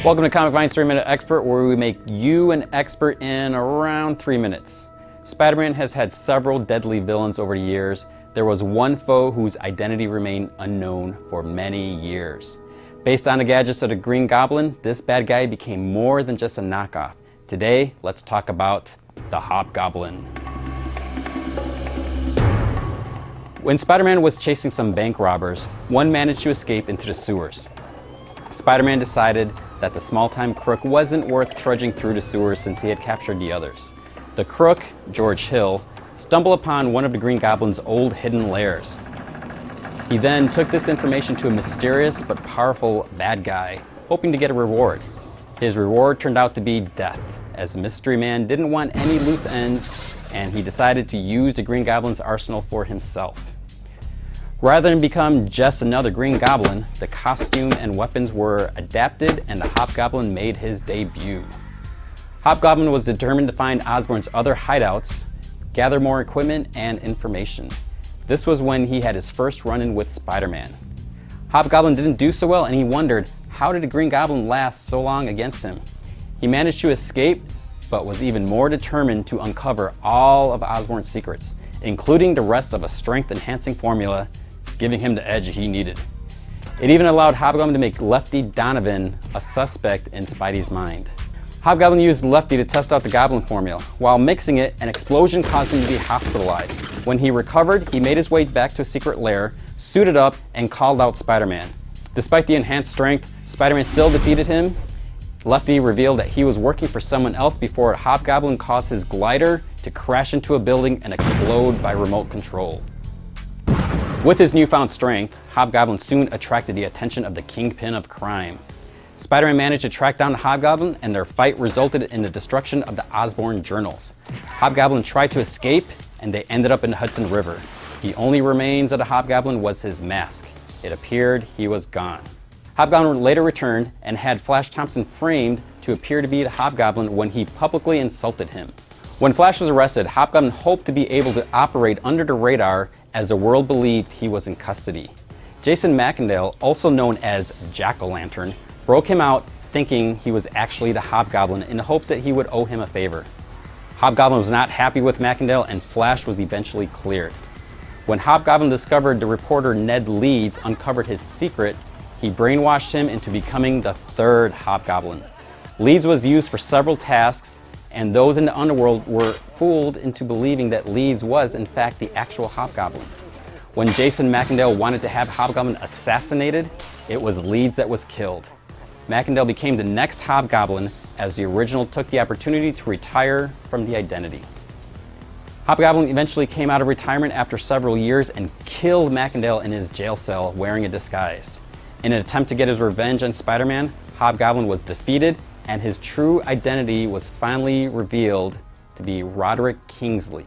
Welcome to Comic Vine's 3 Minute Expert, where we make you an expert in around 3 minutes. Spider-Man has had several deadly villains over the years. There was one foe whose identity remained unknown for many years. Based on the gadgets of the Green Goblin, this bad guy became more than just a knockoff. Today, let's talk about the Hobgoblin. When Spider-Man was chasing some bank robbers, one managed to escape into the sewers. Spider-Man decided that the small-time crook wasn't worth trudging through the sewers since he had captured the others. The crook, George Hill, stumbled upon one of the Green Goblin's old hidden lairs. He then took this information to a mysterious but powerful bad guy, hoping to get a reward. His reward turned out to be death, as the mystery man didn't want any loose ends, and he decided to use the Green Goblin's arsenal for himself. Rather than become just another Green Goblin, the costume and weapons were adapted and the Hobgoblin made his debut. Hobgoblin was determined to find Osborn's other hideouts, gather more equipment and information. This was when he had his first run-in with Spider-Man. Hobgoblin didn't do so well, and he wondered, how did the Green Goblin last so long against him? He managed to escape, but was even more determined to uncover all of Osborn's secrets, including the rest of a strength-enhancing formula, giving him the edge he needed. It even allowed Hobgoblin to make Lefty Donovan a suspect in Spidey's mind. Hobgoblin used Lefty to test out the Goblin formula. While mixing it, an explosion caused him to be hospitalized. When he recovered, he made his way back to a secret lair, suited up, and called out Spider-Man. Despite the enhanced strength, Spider-Man still defeated him. Lefty revealed that he was working for someone else before Hobgoblin caused his glider to crash into a building and explode by remote control. With his newfound strength, Hobgoblin soon attracted the attention of the kingpin of crime. Spider-Man managed to track down the Hobgoblin, and their fight resulted in the destruction of the Osborn journals. Hobgoblin tried to escape, and they ended up in the Hudson River. The only remains of the Hobgoblin was his mask. It appeared he was gone. Hobgoblin later returned and had Flash Thompson framed to appear to be the Hobgoblin when he publicly insulted him. When Flash was arrested, Hobgoblin hoped to be able to operate under the radar as the world believed he was in custody. Jason McIndale, also known as Jack-O-Lantern, broke him out thinking he was actually the Hobgoblin in the hopes that he would owe him a favor. Hobgoblin was not happy with McIndale, and Flash was eventually cleared. When Hobgoblin discovered the reporter Ned Leeds uncovered his secret, he brainwashed him into becoming the third Hobgoblin. Leeds was used for several tasks, and those in the underworld were fooled into believing that Leeds was in fact the actual Hobgoblin. When Jason McIndale wanted to have Hobgoblin assassinated, it was Leeds that was killed. McIndale became the next Hobgoblin, as the original took the opportunity to retire from the identity. Hobgoblin eventually came out of retirement after several years and killed McIndale in his jail cell wearing a disguise. In an attempt to get his revenge on Spider-Man, Hobgoblin was defeated, and his true identity was finally revealed to be Roderick Kingsley.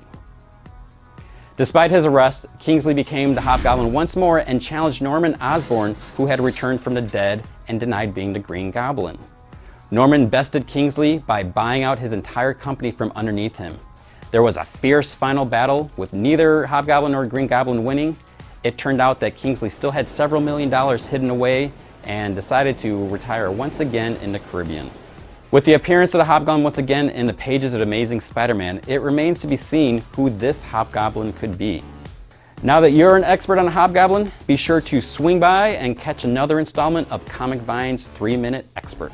Despite his arrest, Kingsley became the Hobgoblin once more and challenged Norman Osborn, who had returned from the dead and denied being the Green Goblin. Norman bested Kingsley by buying out his entire company from underneath him. There was a fierce final battle with neither Hobgoblin nor Green Goblin winning. It turned out that Kingsley still had several $1 million hidden away and decided to retire once again in the Caribbean. With the appearance of the Hobgoblin once again in the pages of Amazing Spider-Man, it remains to be seen who this Hobgoblin could be. Now that you're an expert on the Hobgoblin, be sure to swing by and catch another installment of Comic Vine's 3 Minute Expert.